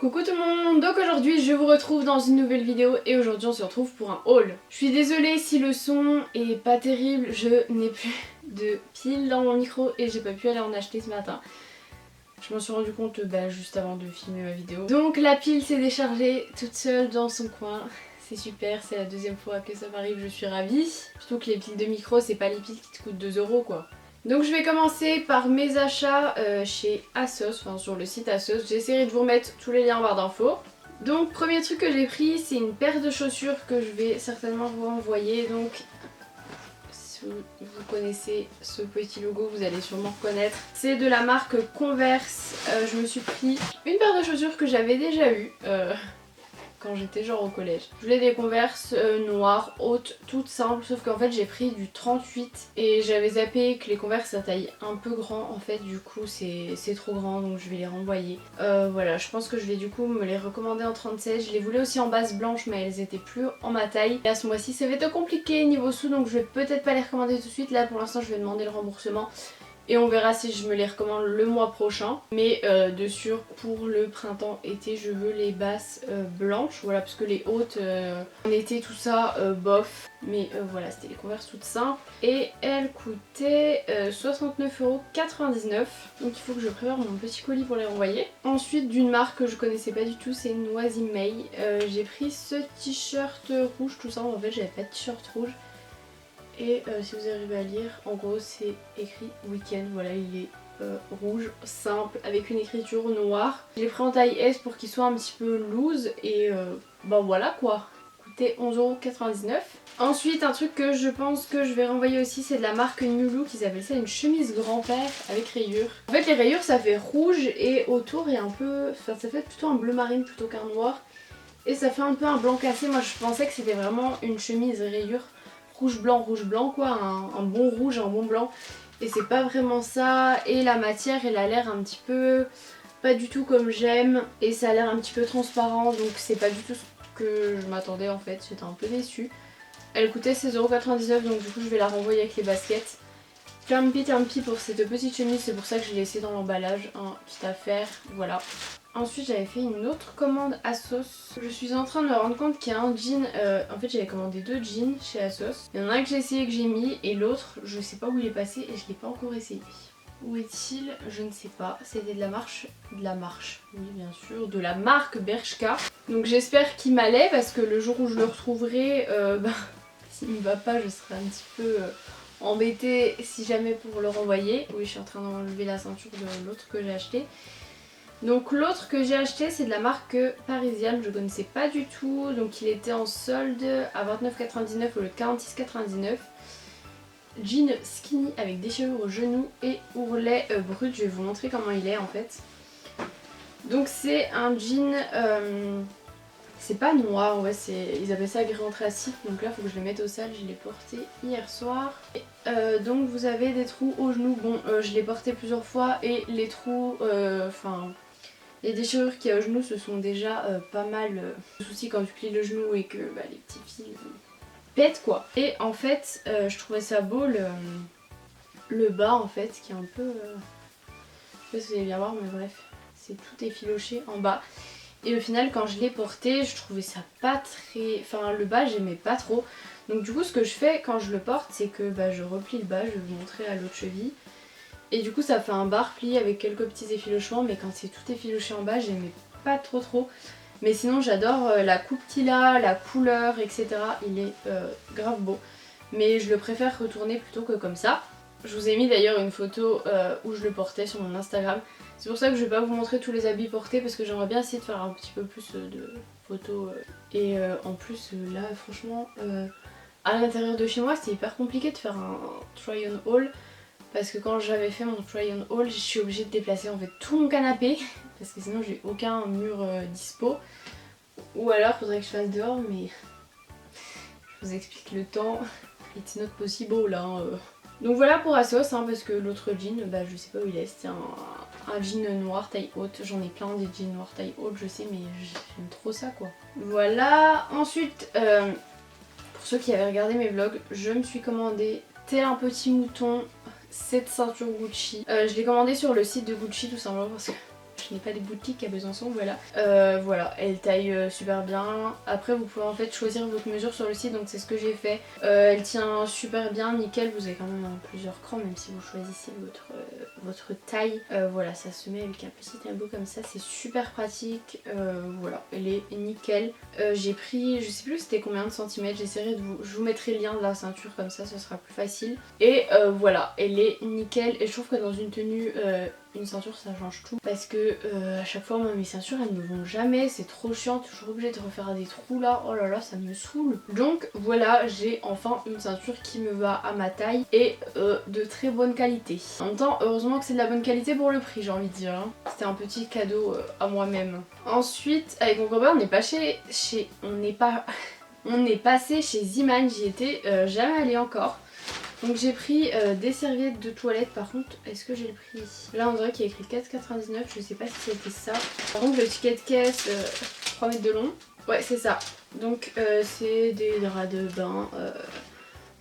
Coucou tout le monde, donc aujourd'hui je vous retrouve dans une nouvelle vidéo et aujourd'hui on se retrouve pour un haul. Je suis désolée si le son est pas terrible, je n'ai plus de piles dans mon micro et j'ai pas pu aller en acheter ce matin. Je m'en suis rendu compte juste avant de filmer ma vidéo. Donc la pile s'est déchargée toute seule dans son coin. C'est super, c'est la deuxième fois que ça m'arrive, je suis ravie. Surtout que les piles de micro, c'est pas les piles qui te coûtent 2 € quoi. Donc je vais commencer par mes achats chez ASOS, enfin sur le site ASOS. J'essaierai de vous remettre tous les liens en barre d'infos. Donc premier truc que j'ai pris, c'est une paire de chaussures que je vais certainement vous envoyer. Donc si vous connaissez ce petit logo, vous allez sûrement reconnaître. C'est de la marque Converse. Je me suis pris une paire de chaussures que j'avais déjà eue. Quand j'étais genre au collège. Je voulais des Converse noires, hautes, toutes simples, sauf qu'en fait j'ai pris du 38 et j'avais zappé que les Converse à taille un peu grand en fait, du coup c'est trop grand donc je vais les renvoyer. Voilà, je pense que je vais du coup me les recommander en 37. Je les voulais aussi en base blanche mais elles étaient plus en ma taille. Et à ce mois-ci ça va être compliqué niveau sous donc je vais peut-être pas les recommander tout de suite. Là pour l'instant je vais demander le remboursement. Et on verra si je me les recommande le mois prochain. Mais de sûr, pour le printemps-été, je veux les basses blanches. Voilà, parce que les hautes, en été, tout ça, bof. Mais voilà, c'était les Converse toutes simples. Et elles coûtaient 69,99 €. Donc il faut que je prépare mon petit colis pour les renvoyer. Ensuite, d'une marque que je connaissais pas du tout, c'est Noisy-May. J'ai pris ce t-shirt rouge, tout ça. En fait, j'avais pas de t-shirt rouge. Et si vous arrivez à lire, en gros c'est écrit week-end, voilà il est rouge, simple, avec une écriture noire. Je l'ai pris en taille S pour qu'il soit un petit peu loose et bah voilà quoi, coûtait 11,99 €. Ensuite un truc que je pense que je vais renvoyer aussi, c'est de la marque New Look, ils appellent ça une chemise grand-père avec rayures. En fait les rayures ça fait rouge et autour il y a un peu, enfin ça fait plutôt un bleu marine plutôt qu'un noir. Et ça fait un peu un blanc cassé, moi je pensais que c'était vraiment une chemise rayure rouge blanc quoi, un bon rouge, un bon blanc. Et c'est pas vraiment ça. Et la matière elle a l'air un petit peu pas du tout comme j'aime. Et ça a l'air un petit peu transparent donc c'est pas du tout ce que je m'attendais en fait. J'étais un peu déçue. Elle coûtait 16,99 € donc du coup je vais la renvoyer avec les baskets. Tant pis pour cette petite chemise, c'est pour ça que j'ai laissé dans l'emballage, hein, petite affaire, voilà. Ensuite j'avais fait une autre commande ASOS. Je suis en train de me rendre compte qu'il y a un jean, en fait j'avais commandé 2 jeans chez ASOS. Il y en a un que j'ai essayé que j'ai mis et l'autre je sais pas où il est passé et je l'ai pas encore essayé. Où est-il? Je ne sais pas. C'était de la marche, oui bien sûr, de la marque Bershka. Donc j'espère qu'il m'allait parce que le jour où je le retrouverai, s'il me va pas je serai un petit peu embêtée si jamais pour le renvoyer. Oui je suis en train d'enlever la ceinture de l'autre que j'ai acheté. Donc l'autre que j'ai acheté c'est de la marque Parisienne, je connaissais pas du tout, donc il était en solde à 29,99 € au lieu de 46,99 €. Jean skinny avec déchirure au genou et ourlet brut, je vais vous montrer comment il est en fait. Donc c'est un jean, c'est pas noir, ouais, ils appellent ça gris anthracite, donc là il faut que je le mette au sale, je l'ai porté hier soir. Et, donc vous avez des trous au genou, bon je l'ai porté plusieurs fois et les trous, les déchirures qu'il y a au genou ce sont déjà pas mal de soucis quand tu plies le genou et que les petits fils pètent quoi. Et en fait je trouvais ça beau le bas en fait qui est un peu... je sais pas si vous allez bien voir mais bref, c'est tout effiloché en bas. Et au final quand je l'ai porté je trouvais ça pas très... Enfin le bas j'aimais pas trop. Donc du coup ce que je fais quand je le porte c'est que je replie le bas, je vais vous montrer à l'autre cheville. Et du coup ça fait un bas replié avec quelques petits effilochements, mais quand c'est tout effiloché en bas j'aimais pas trop. Mais sinon j'adore la coupe qu'il a, la couleur etc. Il est grave beau. Mais je le préfère retourner plutôt que comme ça. Je vous ai mis d'ailleurs une photo où je le portais sur mon Instagram. C'est pour ça que je vais pas vous montrer tous les habits portés parce que j'aimerais bien essayer de faire un petit peu plus de photos. Et en plus là franchement à l'intérieur de chez moi c'était hyper compliqué de faire un try on haul. Parce que quand j'avais fait mon try on haul, je suis obligée de déplacer en fait tout mon canapé parce que sinon j'ai aucun mur dispo. Ou alors faudrait que je fasse dehors mais je vous explique le temps. It's not possible là. Donc voilà pour Asos parce que l'autre jean, je sais pas où il est. C'était un jean noir taille haute. J'en ai plein des jeans noirs taille haute je sais mais j'aime trop ça quoi. Voilà. Ensuite pour ceux qui avaient regardé mes vlogs, je me suis commandé tel un petit mouton cette ceinture Gucci. Je l'ai commandée sur le site de Gucci tout simplement parce que je n'ai pas des boutiques à Besançon, voilà. Voilà, elle taille super bien. Après vous pouvez en fait choisir votre mesure sur le site, donc c'est ce que j'ai fait. Elle tient super bien, nickel, vous avez quand même plusieurs crans même si vous choisissez votre taille. Voilà, ça se met avec un petit tableau comme ça, c'est super pratique. Voilà, elle est nickel. J'ai pris, je sais plus c'était combien de centimètres, j'essaierai de je vous mettrai le lien de la ceinture comme ça, ce sera plus facile. Et voilà, elle est nickel et je trouve que dans une tenue, une ceinture ça change tout. Parce que à chaque fois moi mes ceintures elles ne vont jamais, c'est trop chiant, toujours obligée de refaire des trous là, oh là là ça me saoule. Donc voilà, j'ai enfin une ceinture qui me va à ma taille et de très bonne qualité. En même temps heureusement que c'est de la bonne qualité pour le prix, j'ai envie de dire. Hein. C'était un petit cadeau à moi-même. Ensuite avec mon copain on n'est pas on est passé chez Ziman, j'y étais jamais allée encore. Donc j'ai pris des serviettes de toilette. Par contre, est-ce que j'ai le prix ici? Là on dirait qu'il y a écrit 4,99, je sais pas si c'était ça. Par contre le ticket de caisse 3 mètres de long. Ouais c'est ça. Donc c'est des draps de bain.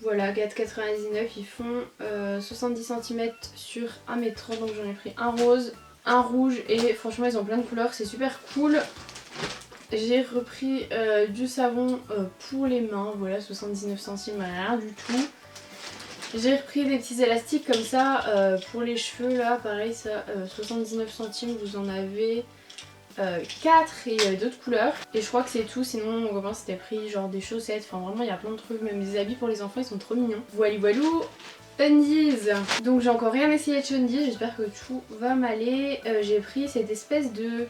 Voilà, 4,99, ils font 70 cm sur 1,30 m. Donc j'en ai pris un rose, un rouge et franchement ils ont plein de couleurs, c'est super cool. J'ai repris du savon pour les mains, voilà 79 centimes, rien du tout. J'ai repris des petits élastiques comme ça pour les cheveux là, pareil ça 79 centimes, vous en avez 4 et d'autres couleurs. Et je crois que c'est tout, sinon mon copain s'était pris genre des chaussettes, enfin vraiment il y a plein de trucs, même des habits pour les enfants ils sont trop mignons. Voilà voilou. Undies. Donc j'ai encore rien essayé de chez Undies, j'espère que tout va m'aller. J'ai pris cette espèce de...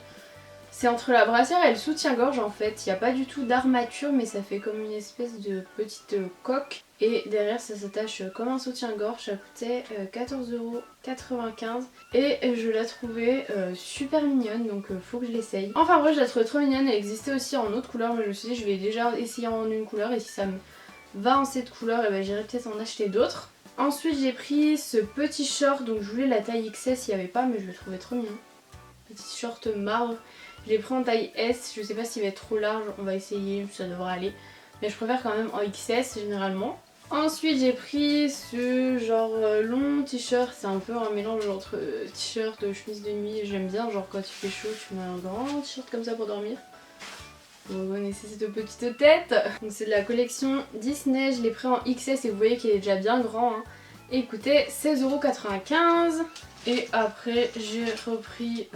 C'est entre la brassière et le soutien-gorge en fait, il n'y a pas du tout d'armature mais ça fait comme une espèce de petite coque. Et derrière ça s'attache comme un soutien-gorge, ça coûtait 14,95 € et je la trouvais super mignonne donc faut que je l'essaye. Enfin bref je la trouvais trop mignonne, elle existait aussi en autre couleur mais je me suis dit je vais déjà essayer en une couleur et si ça me va en cette couleur et ben j'irai peut-être en acheter d'autres. Ensuite j'ai pris ce petit short, donc je voulais la taille XS, il n'y avait pas mais je le trouvais trop mignon. Petit short marbre. Je l'ai pris en taille S, je sais pas s'il va être trop large, on va essayer, ça devrait aller. Mais je préfère quand même en XS généralement. Ensuite j'ai pris ce genre long t-shirt, c'est un peu un mélange entre t-shirt, chemise de nuit, j'aime bien, genre quand il fait chaud tu mets un grand t-shirt comme ça pour dormir. Vous connaissez cette petite tête. Donc c'est de la collection Disney, je l'ai pris en XS et vous voyez qu'il est déjà bien grand. Hein. Et il coûtait 16,95 €. Et après j'ai repris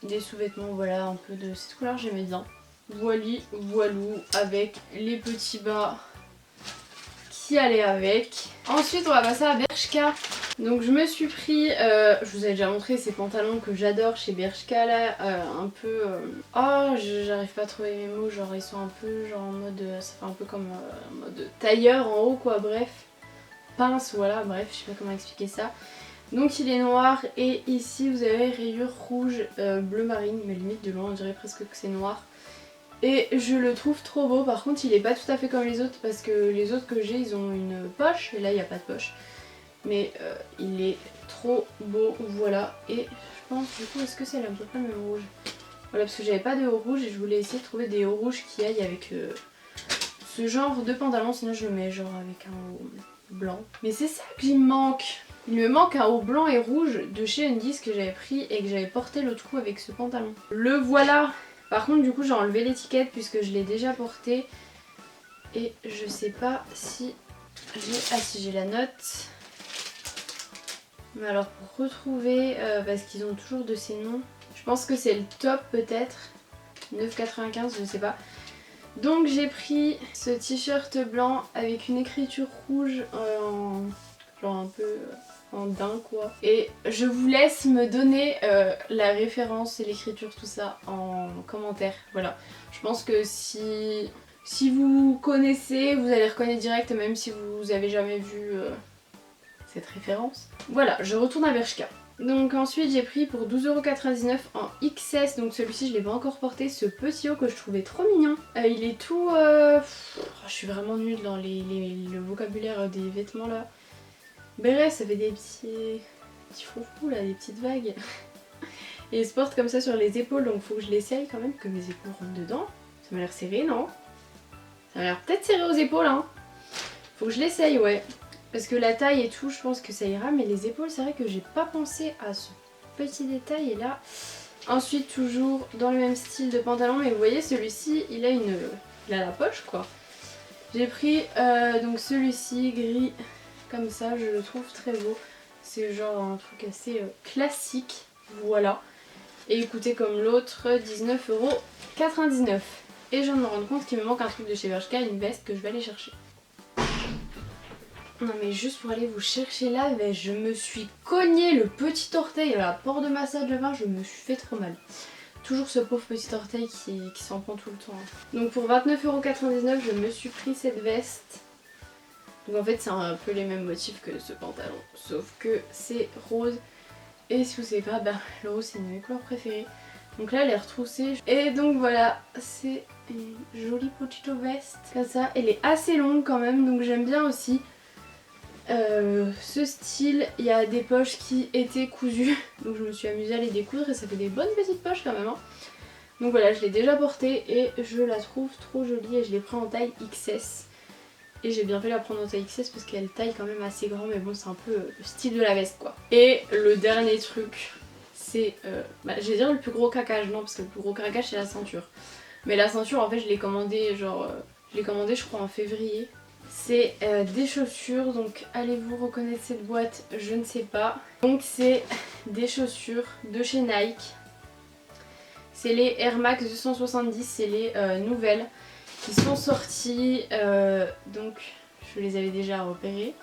des sous-vêtements, voilà, un peu de cette couleur, j'aimais bien. Voili, voilou, avec les petits bas qui allaient avec. Ensuite on va passer à Bershka. Donc je me suis pris, je vous ai déjà montré ces pantalons que j'adore chez Bershka là, un peu... Oh j'arrive pas à trouver mes mots, genre ils sont un peu genre en mode, ça fait un peu comme en mode tailleur en haut quoi, bref. Pince, voilà, bref, je sais pas comment expliquer ça. Donc il est noir et ici vous avez rayures rouge, bleu marine, mais limite de loin on dirait presque que c'est noir. Et je le trouve trop beau, par contre il est pas tout à fait comme les autres parce que les autres que j'ai ils ont une poche et là il n'y a pas de poche. Mais il est trop beau, voilà. Et je pense du coup est-ce que c'est à peu près le même rouge? Voilà parce que j'avais pas de haut rouge et je voulais essayer de trouver des hauts rouges qui aillent avec ce genre de pantalon, sinon je le mets genre avec un haut blanc. Mais c'est ça qu'il me manque. Il me manque un haut blanc et rouge de chez Undies que j'avais pris et que j'avais porté l'autre coup avec ce pantalon. Le voilà. Par contre du coup j'ai enlevé l'étiquette puisque je l'ai déjà porté. Et je sais pas si j'ai... Ah si j'ai la note. Mais alors pour retrouver, parce qu'ils ont toujours de ces noms, je pense que c'est le top peut-être. 9,95 je sais pas. Donc j'ai pris ce t-shirt blanc avec une écriture rouge en... genre un peu... en daim quoi. Et je vous laisse me donner la référence et l'écriture tout ça en commentaire. Voilà. Je pense que si vous connaissez, vous allez reconnaître direct même si vous avez jamais vu cette référence. Voilà, je retourne à Bershka. Donc ensuite j'ai pris pour 12,99 € en XS, donc celui-ci je l'ai pas encore porté, ce petit haut que je trouvais trop mignon. Il est tout... je suis vraiment nulle dans le vocabulaire des vêtements là. Bref, ça fait des petits froufrous là, des petites vagues. Et il se porte comme ça sur les épaules, donc faut que je l'essaye quand même, que mes épaules rentrent dedans. Ça m'a l'air serré, non? Ça m'a l'air peut-être serré aux épaules, hein. Faut que je l'essaye, ouais. Parce que la taille et tout, je pense que ça ira, mais les épaules, c'est vrai que j'ai pas pensé à ce petit détail et là, Ensuite toujours dans le même style de pantalon, mais vous voyez celui-ci il a la poche quoi. J'ai pris donc celui-ci gris comme ça, je le trouve très beau. C'est genre un truc assez classique, voilà. Et il coûtait comme l'autre 19,99 €. Et je viens de me rendre compte qu'il me manque un truc de chez Bershka, une veste que je vais aller chercher. Non mais juste pour aller vous chercher la veste, je me suis cogné le petit orteil à la porte de massage là-bas, je me suis fait trop mal. Toujours ce pauvre petit orteil qui s'en prend tout le temps. Donc pour 29,99 €, je me suis pris cette veste. Donc en fait c'est un peu les mêmes motifs que ce pantalon, sauf que c'est rose. Et si vous savez pas, le rose c'est une de mes couleurs préférées. Donc là elle est retroussée. Et donc voilà, c'est une jolie petite veste. Comme ça, elle est assez longue quand même, donc j'aime bien aussi. Ce style, il y a des poches qui étaient cousues, donc je me suis amusée à les découdre et ça fait des bonnes petites poches quand même. Hein. Donc voilà, je l'ai déjà portée et je la trouve trop jolie et je l'ai pris en taille XS. Et j'ai bien fait la prendre en taille XS parce qu'elle taille quand même assez grand, mais bon c'est un peu le style de la veste quoi. Et le dernier truc, c'est, je vais dire le plus gros craquage, non parce que le plus gros craquage c'est la ceinture. Mais la ceinture en fait je l'ai commandée je crois en février. C'est des chaussures, donc allez-vous reconnaître cette boîte, je ne sais pas. Donc c'est des chaussures de chez Nike. C'est les Air Max 270, c'est les nouvelles qui sont sorties. Donc je les avais déjà repérées.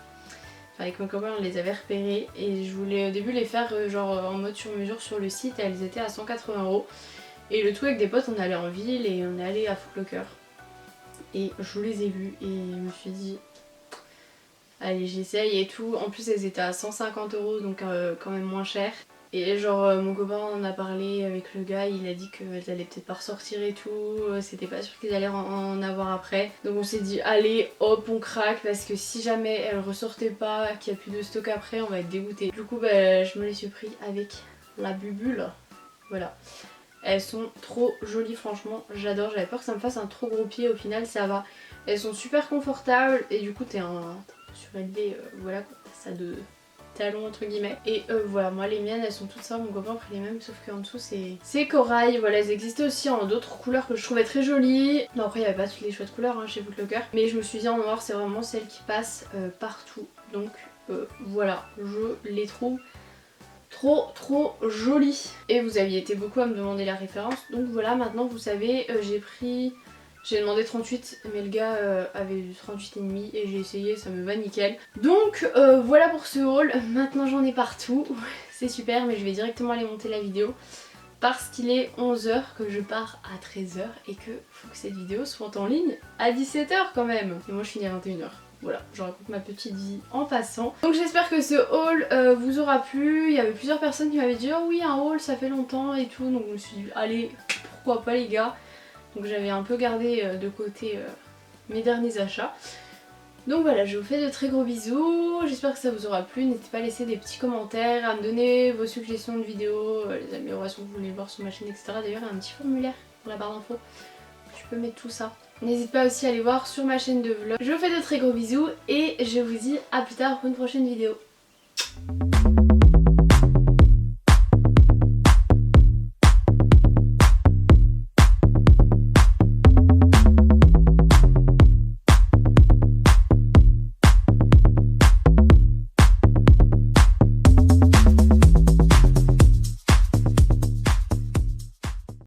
Enfin avec mon copain on les avait repérées. Et je voulais au début les faire en mode sur mesure sur le site. Et elles étaient à 180 €. Et le tout avec des potes, on allait en ville et on est allé à Foot Locker. Et je les ai vues et je me suis dit allez j'essaye et tout. En plus elles étaient à 150 €, donc quand même moins cher. Et mon copain en a parlé avec le gars, il a dit qu'elles allaient peut-être pas ressortir et tout, c'était pas sûr qu'ils allaient en avoir après. Donc on s'est dit allez hop on craque parce que si jamais elles ressortaient pas, qu'il y a plus de stock après, on va être dégoûté. Du coup je me les suis pris avec la bubule, voilà. Elles sont trop jolies franchement, j'adore, j'avais peur que ça me fasse un trop gros pied, au final ça va. Elles sont super confortables et du coup t'es un peu surélevé, voilà quoi, ça de talons entre guillemets. Et voilà, moi les miennes elles sont toutes ça, mon copain a pris les mêmes sauf qu'en dessous c'est corail. Voilà, elles existaient aussi en d'autres couleurs que je trouvais très jolies. Non après il n'y avait pas toutes les chouettes couleurs chez Foot Locker, mais je me suis dit en noir c'est vraiment celle qui passe partout. Donc voilà, je les trouve trop joli. Et vous aviez été beaucoup à me demander la référence, donc voilà, maintenant vous savez. J'ai demandé 38 mais le gars avait du 38,5 et j'ai essayé, ça me va nickel. Donc voilà pour ce haul, maintenant j'en ai partout, c'est super, mais je vais directement aller monter la vidéo parce qu'il est 11 h, que je pars à 13 h et que faut que cette vidéo soit en ligne à 17 h quand même. Et moi je finis à 21 h. Voilà, je raconte ma petite vie en passant. Donc j'espère que ce haul vous aura plu. Il y avait plusieurs personnes qui m'avaient dit oh oui un haul ça fait longtemps et tout. Donc je me suis dit allez pourquoi pas les gars. Donc j'avais un peu gardé de côté mes derniers achats. Donc voilà, je vous fais de très gros bisous. J'espère que ça vous aura plu. N'hésitez pas à laisser des petits commentaires, à me donner vos suggestions de vidéos, les améliorations que vous voulez voir sur ma chaîne, etc. D'ailleurs il y a un petit formulaire dans la barre d'infos. Je peux mettre tout ça. N'hésitez pas aussi à aller voir sur ma chaîne de vlog. Je vous fais de très gros bisous et je vous dis à plus tard pour une prochaine vidéo.